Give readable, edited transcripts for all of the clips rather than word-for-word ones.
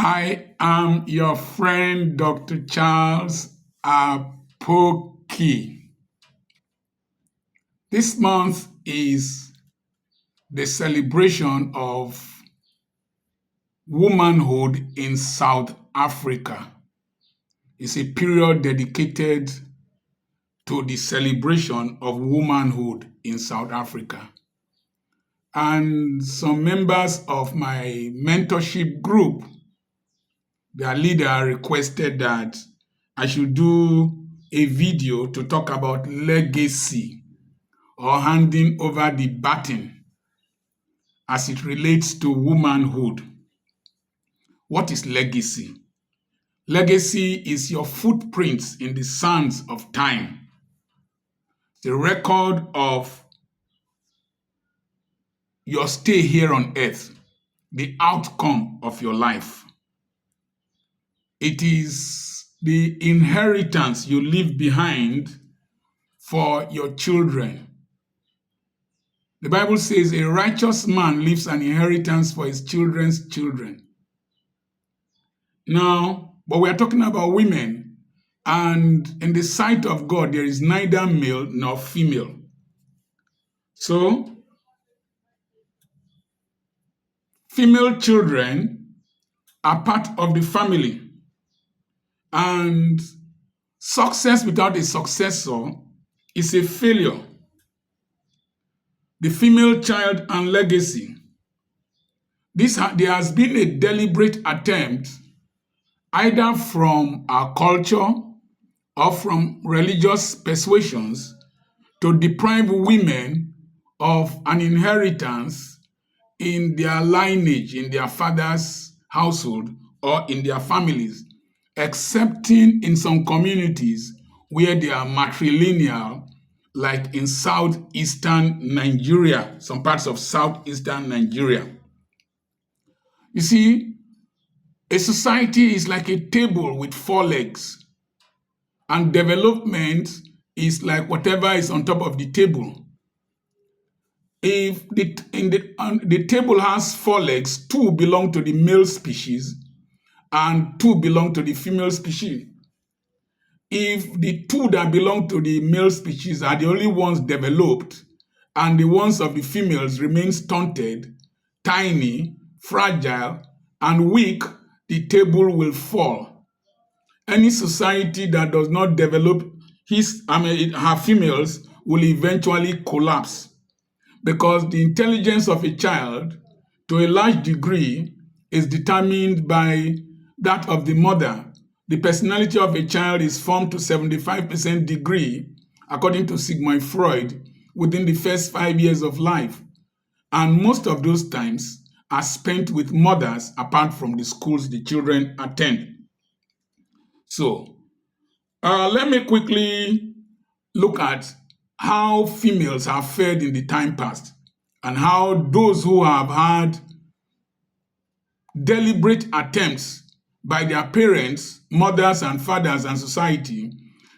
I am your friend, Dr. Charles Apoki. This month is the celebration of womanhood in South Africa. It's a period dedicated to the celebration of womanhood in South Africa. And some members of my mentorship group, their leader requested that I should do a video to talk about legacy or handing over the baton as it relates to womanhood. What is legacy? Legacy is your footprints in the sands of time, the record of your stay here on earth, the outcome of your life. It is the inheritance you leave behind for your children. The Bible says a righteous man leaves an inheritance for his children's children. Now, but we are talking about women, and in the sight of God, there is neither male nor female. So, female children are part of the family, and success without a successor is a failure. The female child and legacy. There has been a deliberate attempt, either from our culture or from religious persuasions, to deprive women of an inheritance in their lineage, in their father's household, or in their families, excepting in some communities where they are matrilineal, like in southeastern Nigeria, some parts of southeastern Nigeria. You see, a society is like a table with four legs, and development is like whatever is on top of the table. If the table has four legs, two belong to the male species and two belong to the female species. If the two that belong to the male species are the only ones developed and the ones of the females remain stunted, tiny, fragile, and weak, the table will fall. Any society that does not develop her females will eventually collapse, because the intelligence of a child, to a large degree, is determined by that of the mother. The personality of a child is formed to 75% degree, according to Sigmund Freud, within the first 5 years of life. And most of those times are spent with mothers, apart from the schools the children attend. So, let me quickly look at how females have fared in the time past, and how those who have had deliberate attempts by their parents, mothers and fathers and society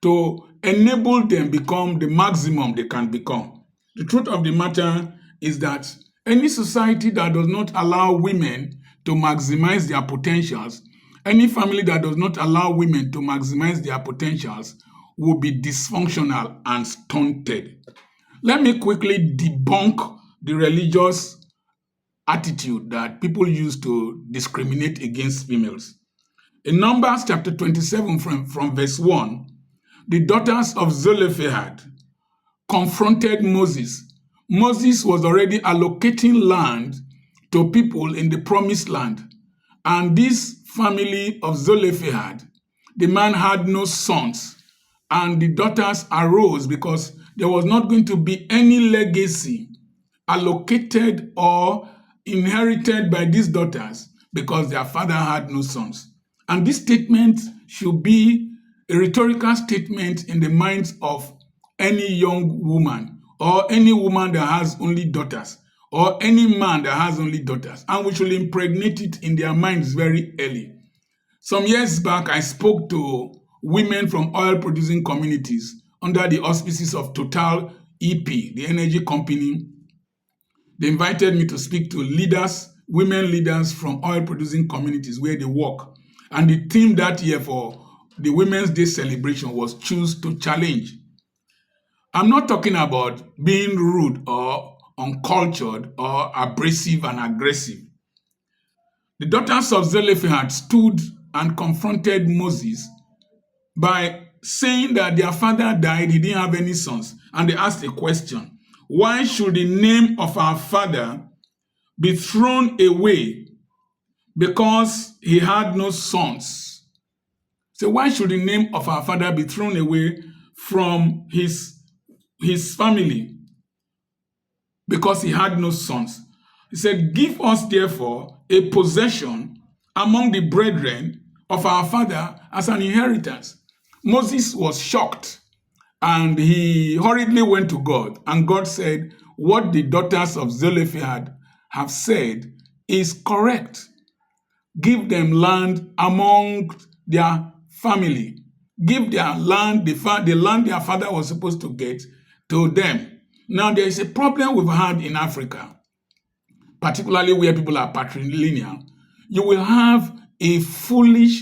to enable them become the maximum they can become. The truth of the matter is that any society that does not allow women to maximize their potentials, any family that does not allow women to maximize their potentials, will be dysfunctional and stunted. Let me quickly debunk the religious attitude that people use to discriminate against females. In Numbers chapter 27 from verse 1, the daughters of Zelophehad confronted Moses. Moses was already allocating land to people in the promised land. And this family of Zelophehad, the man had no sons, and the daughters arose because there was not going to be any legacy allocated or inherited by these daughters because their father had no sons. And this statement should be a rhetorical statement in the minds of any young woman, or any woman that has only daughters, or any man that has only daughters. And we should impregnate it in their minds very early. Some years back, I spoke to women from oil-producing communities under the auspices of Total EP, the energy company. They invited me to speak to leaders women leaders from oil-producing communities where they work. And the theme that year for the Women's Day celebration was Choose to Challenge. I'm not talking about being rude or uncultured or abrasive and aggressive. The daughters of Zelophehad stood and confronted Moses by saying that their father died, he didn't have any sons. And they asked a question: why should the name of our father be thrown away because he had no sons? So why should the name of our father be thrown away from his family because he had no sons? He said, give us therefore a possession among the brethren of our father as an inheritance. Moses was shocked and he hurriedly went to God. And God said, what the daughters of Zelophehad have said is correct. Give them land among their family. Give their land, the land their father was supposed to get, to them. Now, there is a problem we've had in Africa, particularly where people are patrilineal. You will have a foolish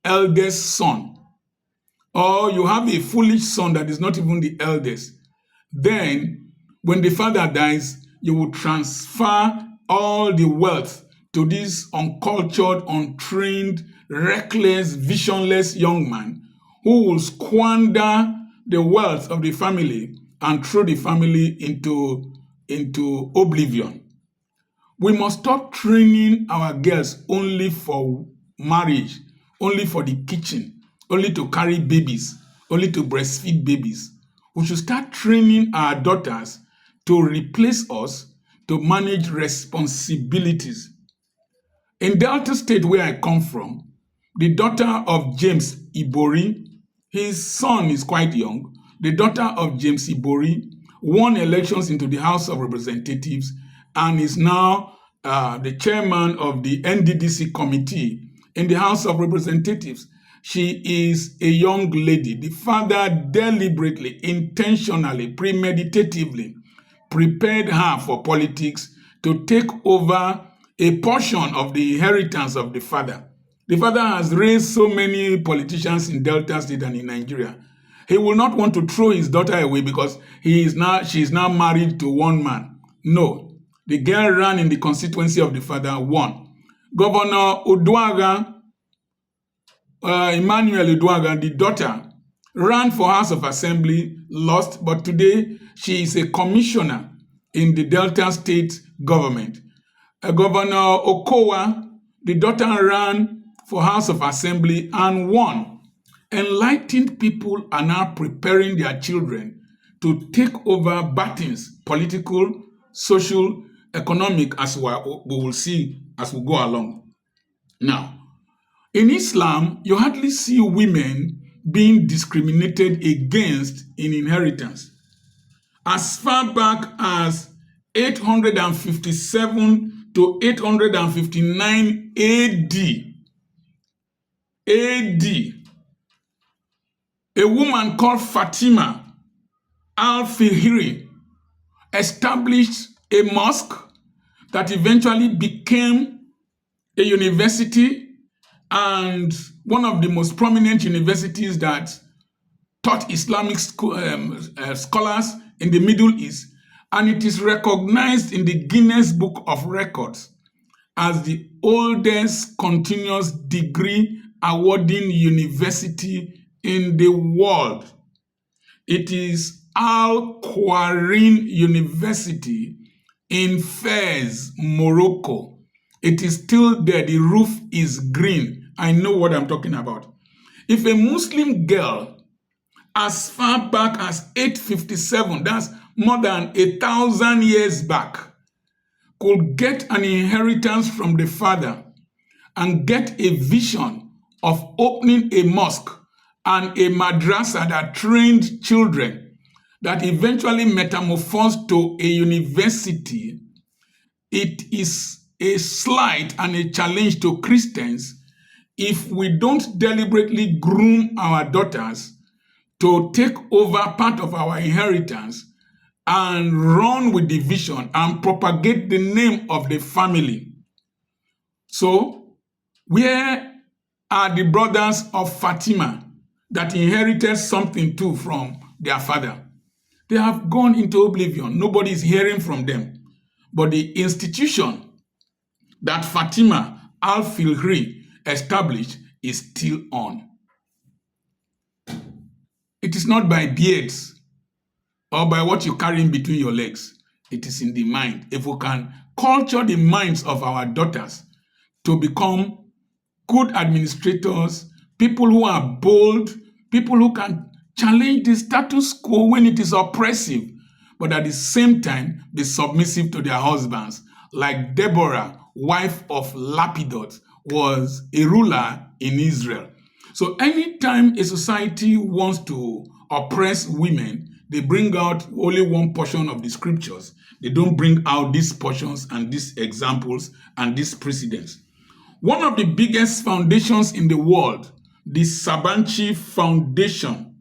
eldest son, or you have a foolish son that is not even the eldest. Then, when the father dies, you will transfer all the wealth to this uncultured, untrained, reckless, visionless young man who will squander the wealth of the family and throw the family into oblivion. We must stop training our girls only for marriage, only for the kitchen, only to carry babies, only to breastfeed babies. We should start training our daughters to replace us, to manage responsibilities. In Delta State, where I come from, the daughter of James Ibori, his son is quite young, the daughter of James Ibori won elections into the House of Representatives and is now the chairman of the NDDC committee in the House of Representatives. She is a young lady. The father deliberately, intentionally, premeditatively prepared her for politics to take over a portion of the inheritance of the father. The father has raised so many politicians in Delta State and in Nigeria. He will not want to throw his daughter away because she is now married to one man. No. The girl ran in the constituency of the father, won. Governor Uduaghan, Emmanuel Uduaghan, the daughter, ran for House of Assembly, lost, but today she is a commissioner in the Delta State government. Governor Okowa, the daughter, ran for House of Assembly and won. Enlightened people are now preparing their children to take over battles, political, social, economic, as we will see as we go along. Now, in Islam, you hardly see women being discriminated against in inheritance. As far back as 857 to 859 AD, a woman called Fatima al-Fihri established a mosque that eventually became a university and one of the most prominent universities that taught Islamic scholars in the Middle East, and it is recognized in the Guinness Book of Records as the oldest continuous degree awarding university in the world. It is Al Quwarin University in Fez, Morocco. It is still there. The roof is green. I know what I'm talking about. If a Muslim girl, as far back as 857, that's more than 1,000 years back, could get an inheritance from the father and get a vision of opening a mosque and a madrasa that trained children, that eventually metamorphosed to a university, it is a slight and a challenge to Christians if we don't deliberately groom our daughters to take over part of our inheritance and run with the vision and propagate the name of the family. So, where are the brothers of Fatima that inherited something too from their father? They have gone into oblivion. Nobody is hearing from them. But the institution that Fatima al-Filhri established is still on. It is not by beards or by what you carry in between your legs. It is in the mind. If we can culture the minds of our daughters to become good administrators, people who are bold, people who can challenge the status quo when it is oppressive, but at the same time be submissive to their husbands, like Deborah, wife of Lapidot, was a ruler in Israel. So anytime a society wants to oppress women, they bring out only one portion of the scriptures. They don't bring out these portions and these examples and these precedents. One of the biggest foundations in the world, the Sabanchi Foundation,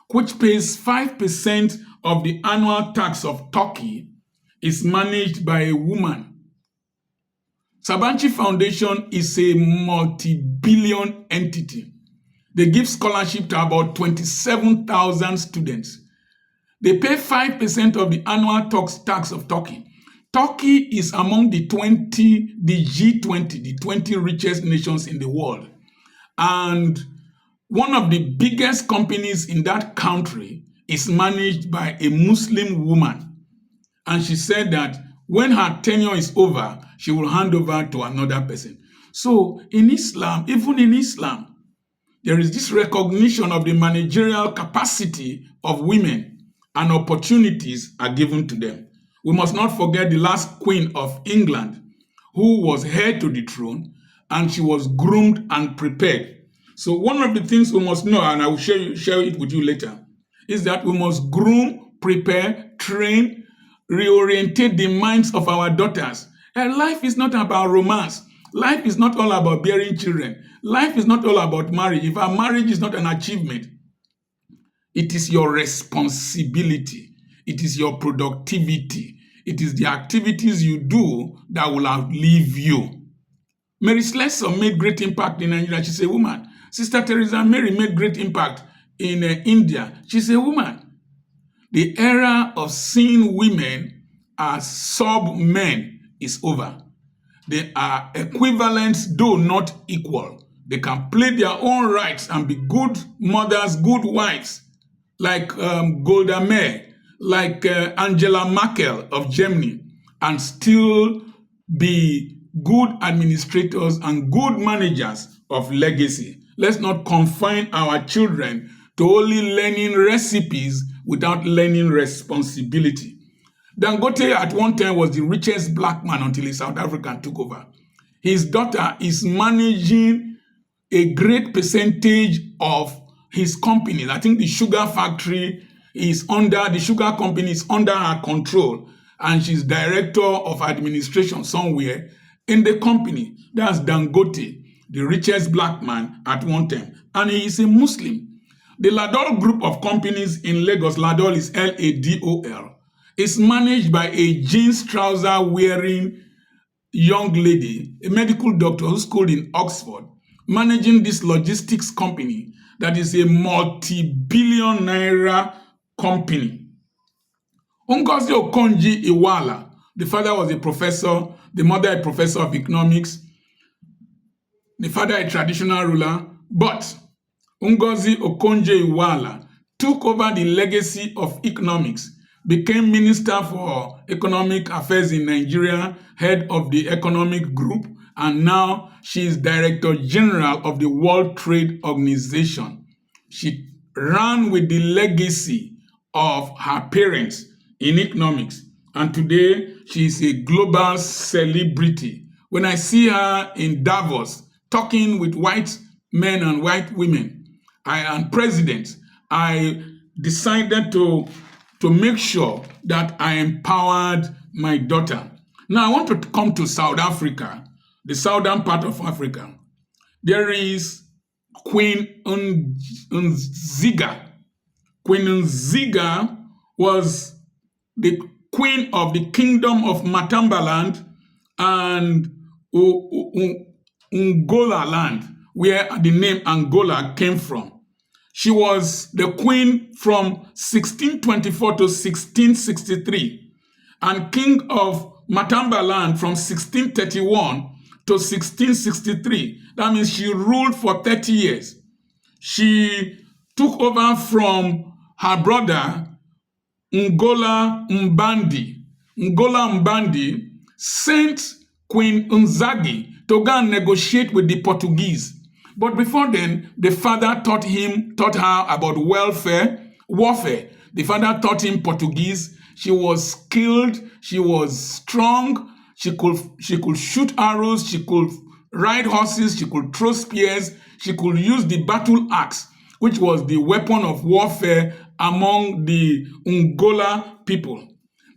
which pays 5% of the annual tax of Turkey, is managed by a woman. Sabanchi Foundation is a multi-billion entity. They give scholarship to about 27,000 students. They pay 5% of the annual tax of Turkey. Turkey is among the G20, the 20 richest nations in the world. And one of the biggest companies in that country is managed by a Muslim woman. And she said that when her tenure is over, she will hand over to another person. So in Islam, even in Islam, there is this recognition of the managerial capacity of women, and opportunities are given to them. We must not forget the last queen of England, who was heir to the throne, and she was groomed and prepared. So one of the things we must know, and I will share it with you later, is that we must groom, prepare, train, reorientate the minds of our daughters. And life is not about romance. Life is not all about bearing children. Life is not all about marriage. If our marriage is not an achievement, it is your responsibility. It is your productivity. It is the activities you do that will outlive you. Mary Slessor made great impact in Nigeria. She's a woman. Sister Teresa Mary made great impact in India. She's a woman. The era of seeing women as sub-men is over. They are equivalent, though not equal. They can play their own rights and be good mothers, good wives, like Golda Meir, like Angela Merkel of Germany, and still be good administrators and good managers of legacy. Let's not confine our children to only learning recipes without learning responsibility. Dangote at one time was the richest black man until a South African took over. His daughter is managing a great percentage of his company. I think the sugar factory is under, the sugar company is under her control, and she's director of administration somewhere in the company. That's Dangote, the richest black man at one time, and he is a Muslim. The Ladol group of companies in Lagos, Ladol is Ladol, is managed by a jeans trouser wearing young lady, a medical doctor who schooled in Oxford, managing this logistics company that is a multi-billion naira company. Ngozi Okonjo-Iweala, the father was a professor, the mother a professor of economics, the father a traditional ruler, but Ngozi Okonjo-Iweala took over the legacy of economics, became Minister for Economic Affairs in Nigeria, head of the economic group, and now she is Director General of the World Trade Organization. She ran with the legacy of her parents in economics, and today she is a global celebrity. When I see her in Davos talking with white men and white women, I am president, I decided to make sure that I empowered my daughter. Now I want to come to South Africa, the southern part of Africa. There is Queen Nziga. Queen Nziga was the queen of the kingdom of Matambaland and Angola land, where the name Angola came from. She was the queen from 1624 to 1663 and king of Matamba land from 1631 to 1663. That means she ruled for 30 years. She took over from her brother Ngola Mbandi. Ngola Mbandi sent Queen Unzagi to go and negotiate with the Portuguese. But before then, the father taught her about warfare. The father taught him Portuguese. She was skilled, she was strong, she could shoot arrows, she could ride horses, she could throw spears, she could use the battle axe, which was the weapon of warfare among the Ungola people.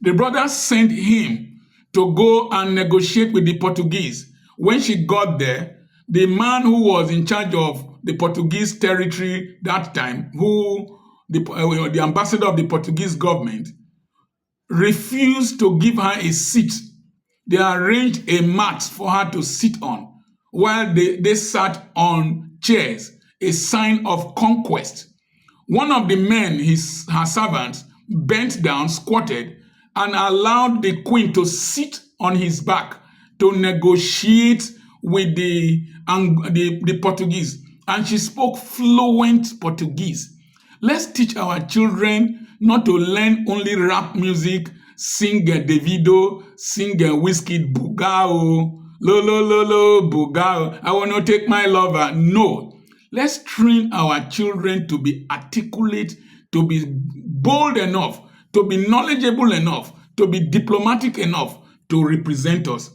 The brother sent him to go and negotiate with the Portuguese. When she got there, the man who was in charge of the Portuguese territory that time, the ambassador of the Portuguese government, refused to give her a seat. They arranged a mat for her to sit on while they sat on chairs, a sign of conquest. One of the men, her servants, bent down, squatted, and allowed the queen to sit on his back to negotiate with the Portuguese. And she spoke fluent Portuguese. Let's teach our children not to learn only rap music, sing Davido, sing Wizkid Bugao, lo lo lo lo Bugao, I want to take my lover. No. Let's train our children to be articulate, to be bold enough, to be knowledgeable enough, to be diplomatic enough to represent us.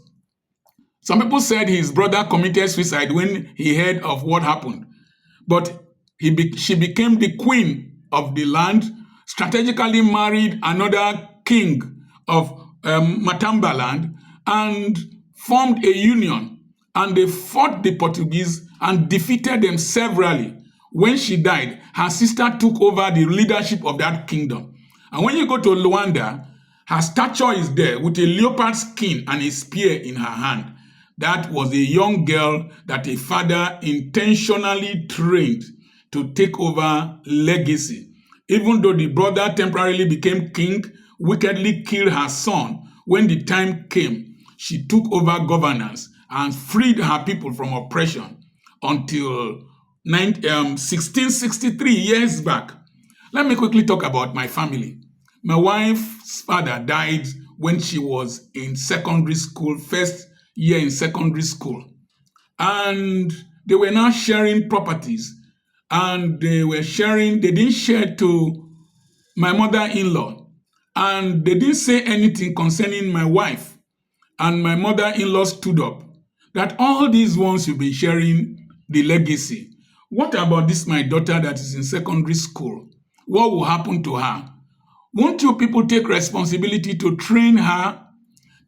Some people said his brother committed suicide when he heard of what happened. But she became the queen of the land, strategically married another king of Matamba land, and formed a union. And they fought the Portuguese and defeated them severally. When she died, her sister took over the leadership of that kingdom. And when you go to Luanda, her statue is there with a leopard skin and a spear in her hand. That was a young girl that a father intentionally trained to take over legacy. Even though the brother temporarily became king, wickedly killed her son, when the time came, she took over governance and freed her people from oppression until 1663, years back. Let me quickly talk about my family. My wife's father died when she was in secondary school, first year in secondary school. And they were now sharing properties. And they didn't share to my mother-in-law. And they didn't say anything concerning my wife. And my mother-in-law stood up that all these ones will be sharing the legacy. What about this, my daughter that is in secondary school? What will happen to her? Won't you people take responsibility to train her?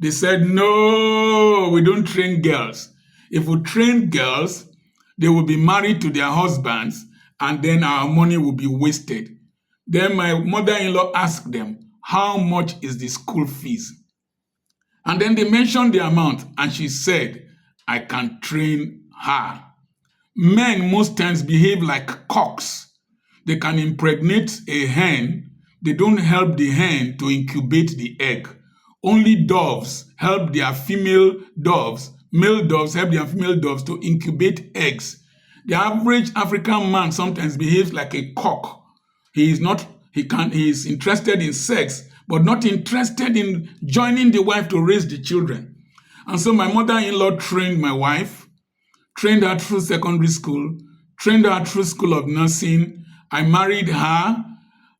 They said, no, we don't train girls. If we train girls, they will be married to their husbands, and then our money will be wasted. Then my mother-in-law asked them, how much is the school fees? And then they mentioned the amount, and she said, I can train her. Men most times behave like cocks. They can impregnate a hen. They don't help the hen to incubate the egg. Only doves help their female doves, male doves help their female doves to incubate eggs. The average African man sometimes behaves like a cock. He is interested in sex, but not interested in joining the wife to raise the children. And so my mother-in-law trained my wife, trained her through secondary school, trained her through school of nursing. I married her.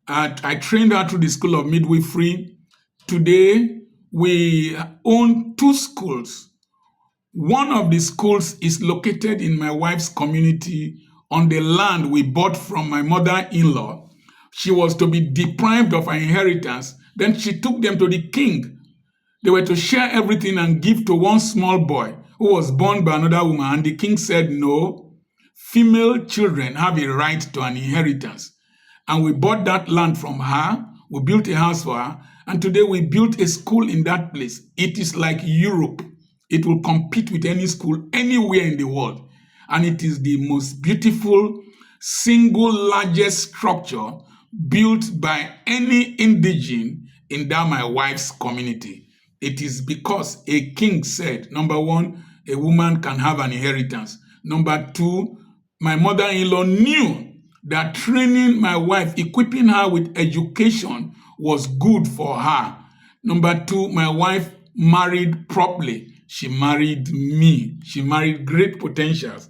I trained her through the school of midwifery. Today, we own 2 schools. One of the schools is located in my wife's community on the land we bought from my mother-in-law. She was to be deprived of her inheritance. Then she took them to the king. They were to share everything and give to one small boy who was born by another woman. And the king said, no, female children have a right to an inheritance. And we bought that land from her. We built a house for her. And today we built a school in that place. It is like Europe. It will compete with any school anywhere in the world. And it is the most beautiful, single largest structure built by any indigene in that my wife's community. It is because a king said, number one, a woman can have an inheritance. Number two, my mother-in-law knew that training my wife, equipping her with education was good for her. Number two, my wife married properly. She married me. She married great potentials.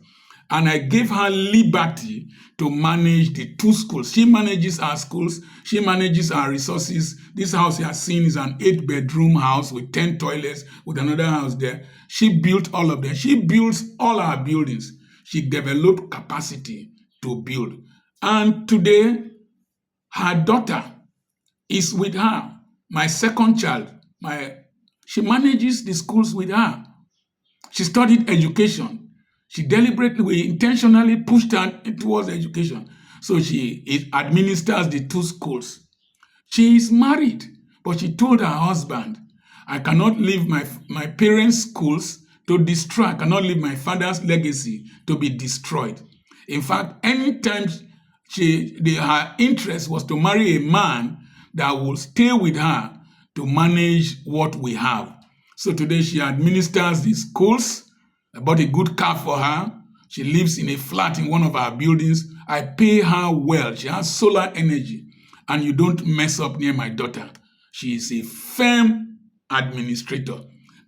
And I gave her liberty to manage the two schools. She manages our schools. She manages our resources. This house you are seeing is an 8-bedroom house with 10 toilets, with another house there. She built all of them. She builds all our buildings. She developed capacity to build. And today, her daughter is with her. My second child, she manages the schools with her. She studied education. She we intentionally pushed her towards education. So she administers the two schools. She is married, but she told her husband, I cannot leave my parents' schools to destroy. I cannot leave my father's legacy to be destroyed. In fact, anytime her interest was to marry a man that will stay with her to manage what we have. So today she administers the schools. I bought a good car for her. She lives in a flat in one of our buildings. I pay her well. She has solar energy. And you don't mess up near my daughter. She is a firm administrator.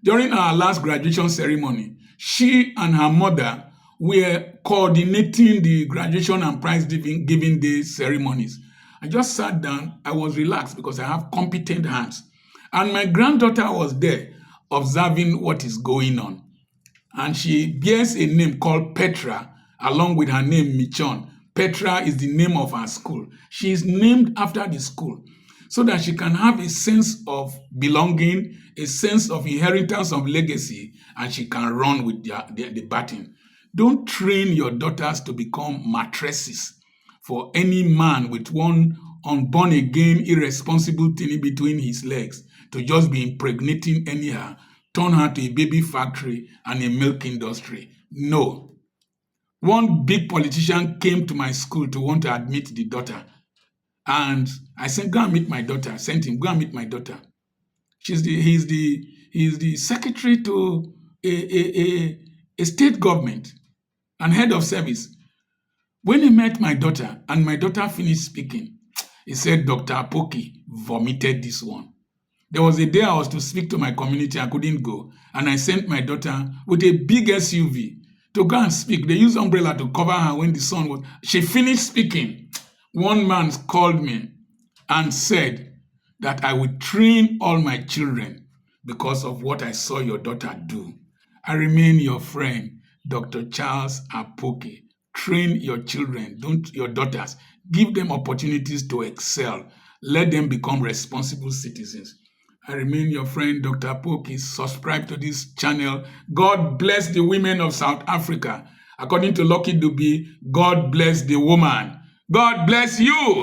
During our last graduation ceremony, she and her mother were coordinating the graduation and prize giving day ceremonies. I just sat down. I was relaxed because I have competent hands. And my granddaughter was there observing what is going on. And she bears a name called Petra, along with her name Michon. Petra is the name of her school. She is named after the school so that she can have a sense of belonging, a sense of inheritance of legacy, and she can run with the baton. Don't train your daughters to become mattresses for any man with one unborn again, irresponsible thing between his legs to just be impregnating anyhow. Turn her to a baby factory and a milk industry. No. One big politician came to my school to want to admit the daughter. And I said, go and meet my daughter. I sent him, go and meet my daughter. He's the secretary to a state government and head of service. When he met my daughter and my daughter finished speaking, he said, Dr. Apoki vomited this one. There was a day I was to speak to my community. I couldn't go. And I sent my daughter with a big SUV to go and speak. They used umbrella to cover her when the sun was... She finished speaking. One man called me and said that I would train all my children because of what I saw your daughter do. I remain your friend, Dr. Charles Apoki. Train your children, your daughters. Give them opportunities to excel. Let them become responsible citizens. I remain your friend, Dr. Apoki. Subscribe to this channel. God bless the women of South Africa. According to Lucky Dube, God bless the woman. God bless you.